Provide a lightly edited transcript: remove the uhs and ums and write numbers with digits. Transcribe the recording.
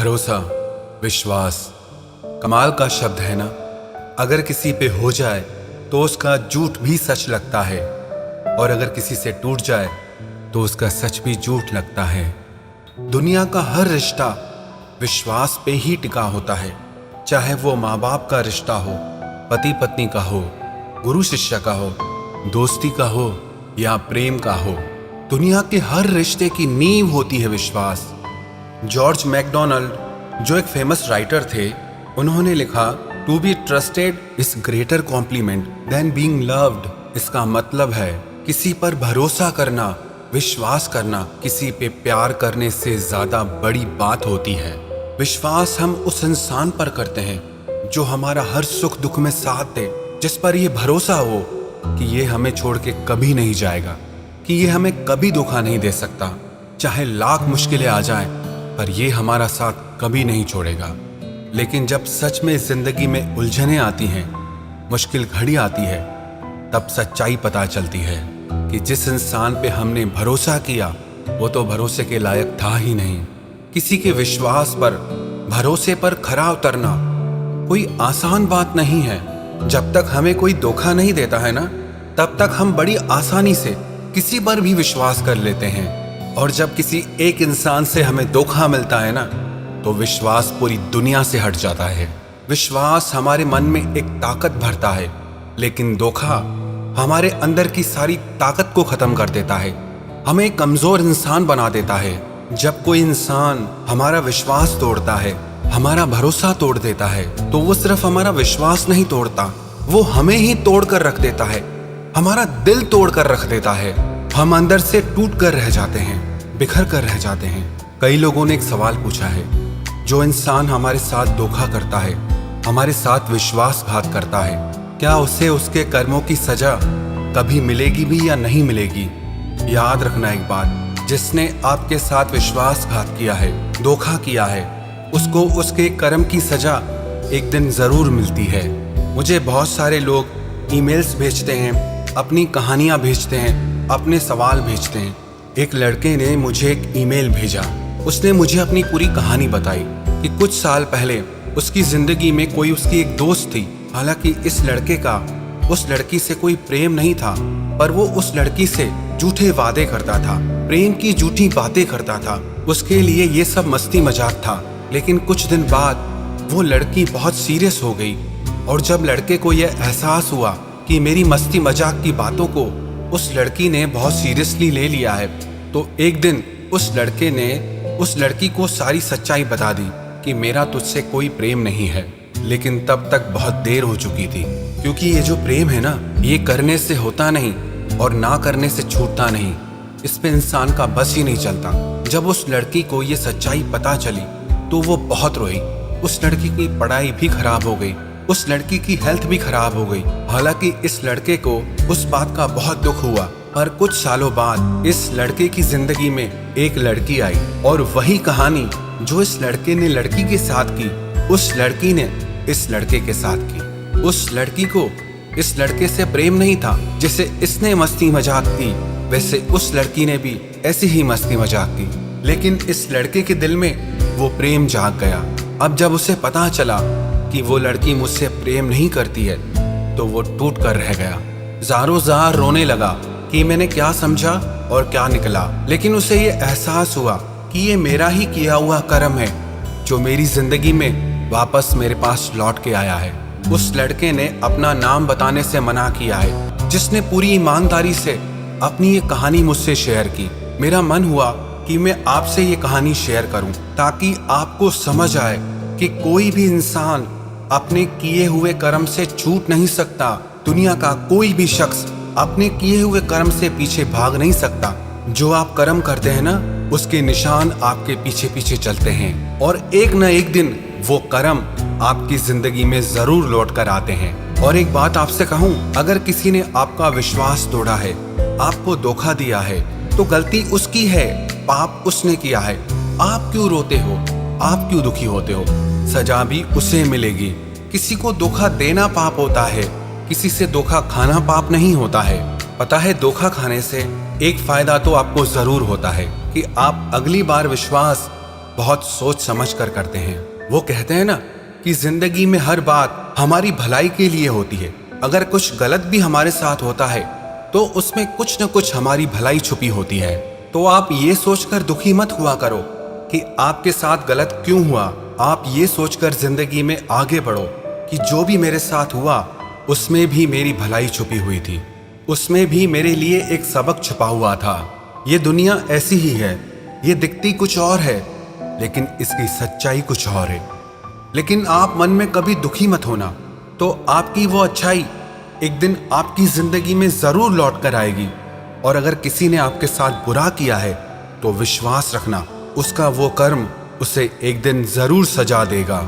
भरोसा, विश्वास कमाल का शब्द है ना। अगर किसी पे हो जाए तो उसका झूठ भी सच लगता है, और अगर किसी से टूट जाए तो उसका सच भी झूठ लगता है। दुनिया का हर रिश्ता विश्वास पे ही टिका होता है, चाहे वो माँ बाप का रिश्ता हो, पति पत्नी का हो, गुरु शिष्य का हो, दोस्ती का हो या प्रेम का हो। दुनिया के हर रिश्ते की नींव होती है विश्वास। जॉर्ज मैकडोनाल्ड जो एक फेमस राइटर थे, उन्होंने लिखा, to be trusted is greater compliment than being loved. इसका मतलब है किसी पर भरोसा करना, विश्वास करना किसी पे प्यार करने से ज्यादा बड़ी बात होती है। विश्वास हम उस इंसान पर करते हैं जो हमारा हर सुख दुख में साथ दे, जिस पर यह भरोसा हो कि ये हमें छोड़ के कभी नहीं जाएगा, कि ये हमें कभी धोखा नहीं दे सकता। चाहे लाख मुश्किलें आ जाएं, पर ये हमारा साथ कभी नहीं छोड़ेगा। लेकिन जब सच में जिंदगी में उलझनें आती हैं, मुश्किल घड़ी आती है, तब सच्चाई पता चलती है कि जिस इंसान पे हमने भरोसा किया वो तो भरोसे के लायक था ही नहीं। किसी के विश्वास पर, भरोसे पर खरा उतरना कोई आसान बात नहीं है। जब तक हमें कोई धोखा नहीं देता है ना, तब तक हम बड़ी आसानी से किसी पर भी विश्वास कर लेते हैं। और जब किसी एक इंसान से हमें धोखा मिलता है ना, तो विश्वास पूरी दुनिया से हट जाता है। विश्वास हमारे मन में एक ताकत भरता है, लेकिन धोखा हमारे अंदर की सारी ताकत को खत्म कर देता है, हमें एक कमजोर इंसान बना देता है। जब कोई इंसान हमारा विश्वास तोड़ता है, हमारा भरोसा तोड़ देता है, तो वो सिर्फ हमारा विश्वास नहीं तोड़ता, वो हमें ही तोड़ कर रख देता है, हमारा दिल तोड़ कर रख देता है। हम अंदर से टूट कर रह जाते हैं, बिखर कर रह जाते हैं। कई लोगों ने एक सवाल पूछा है, जो इंसान हमारे साथ धोखा करता है, हमारे साथ विश्वासघात करता है, क्या उसे उसके कर्मों की सजा कभी मिलेगी भी या नहीं मिलेगी? याद रखना एक बात, जिसने आपके साथ विश्वासघात किया है, धोखा किया है, उसको उसके कर्म की सजा एक दिन जरूर मिलती है। मुझे बहुत सारे लोग ईमेल्स भेजते हैं, अपनी कहानियां भेजते हैं, अपने सवाल भेजते हैं। एक लड़के ने मुझे एक ईमेल भेजा, उसने मुझे अपनी पूरी कहानी बताई कि कुछ साल पहले उसकी जिंदगी में कोई उसकी एक दोस्त थी। हालांकि इस लड़के का उस लड़की से कोई प्रेम नहीं था, पर वो उस लड़की से झूठे वादे करता था, प्रेम की झूठी बातें करता था। उसके लिए ये सब मस्ती मजाक था। लेकिन कुछ दिन बाद वो लड़की बहुत सीरियस हो गई, और जब लड़के को यह एहसास हुआ कि मेरी मस्ती मजाक की बातों को उस लड़की ने बहुत सीरियसली ले लिया है, तो एक दिन उस लड़के ने उस लड़की को सारी सच्चाई बता दी कि मेरा तुझसे कोई प्रेम नहीं है। लेकिन तब तक बहुत देर हो चुकी थी, क्योंकि ये जो प्रेम है ना, ये करने से होता नहीं और ना करने से छूटता नहीं। इस पे इंसान का बस ही नहीं चलता। जब उस लड़की को ये सच्चाई पता चली तो वो बहुत रोई। उस लड़की की पढ़ाई भी खराब हो गई, उस लड़की की हेल्थ भी खराब हो गई। हालांकि इस लड़के को उस बात का बहुत दुख हुआ, पर कुछ सालों बाद इस लड़के की जिंदगी में एक लड़की आई, और वही कहानी जो इस लड़के ने लड़की के साथ की, उस लड़की ने इस लड़के के साथ की। उस लड़की को इस लड़के से प्रेम नहीं था। जैसे इसने मस्ती मजाक की, वैसे उस लड़की ने भी ऐसी ही मस्ती मजाक की। लेकिन इस लड़के के दिल में वो प्रेम जाग गया। अब जब उसे पता चला कि वो लड़की मुझसे प्रेम नहीं करती है, तो वो टूट कर रह गया। ज़ारो ज़ार रोने लगा कि मैंने क्या समझा और क्या निकला। लेकिन उसे ये एहसास हुआ कि ये मेरा ही किया हुआ कर्म है जो मेरी जिंदगी में वापस मेरे पास लौट के आया है। उस लड़के ने अपना नाम बताने से मना किया है, जिसने पूरी ईमानदारी से अपनी ये कहानी मुझसे शेयर की। मेरा मन हुआ कि मैं आपसे ये कहानी शेयर करूं, ताकि आपको समझ आए कि कोई भी इंसान अपने किए हुए कर्म से छूट नहीं सकता। दुनिया का कोई भी शख्स अपने किए हुए कर्म से पीछे भाग नहीं सकता। जो आप कर्म करते हैं ना, उसके निशान आपके पीछे पीछे चलते हैं, और एक न एक दिन वो कर्म आपकी जिंदगी में जरूर लौट कर आते हैं। और एक बात आपसे कहूं, अगर किसी ने आपका विश्वास तोड़ा है, आपको धोखा दिया है, तो गलती उसकी है, पाप उसने किया है। आप क्यों रोते हो, आप क्यों दुखी होते हो? सजा भी उसे मिलेगी। किसी को धोखा देना पाप होता है, किसी से धोखा खाना पाप नहीं होता है। पता है, धोखा खाने से एक फायदा तो आपको जरूर होता है कि आप अगली बार विश्वास बहुत सोच समझ कर करते हैं। वो कहते हैं ना कि जिंदगी में हर बात हमारी भलाई के लिए होती है। अगर कुछ गलत भी हमारे साथ होता है तो उसमें कुछ न कुछ हमारी भलाई छुपी होती है। तो आप ये सोचकर दुखी मत हुआ करो कि आपके साथ गलत क्यों हुआ। आप ये सोचकर जिंदगी में आगे बढ़ो कि जो भी मेरे साथ हुआ उसमें भी मेरी भलाई छुपी हुई थी, उसमें भी मेरे लिए एक सबक छुपा हुआ था। ये दुनिया ऐसी ही है, ये दिखती कुछ और है लेकिन इसकी सच्चाई कुछ और है। लेकिन आप मन में कभी दुखी मत होना, तो आपकी वो अच्छाई एक दिन आपकी जिंदगी में जरूर लौट कर आएगी। और अगर किसी ने आपके साथ बुरा किया है तो विश्वास रखना, उसका वो कर्म उसे एक दिन जरूर सजा देगा।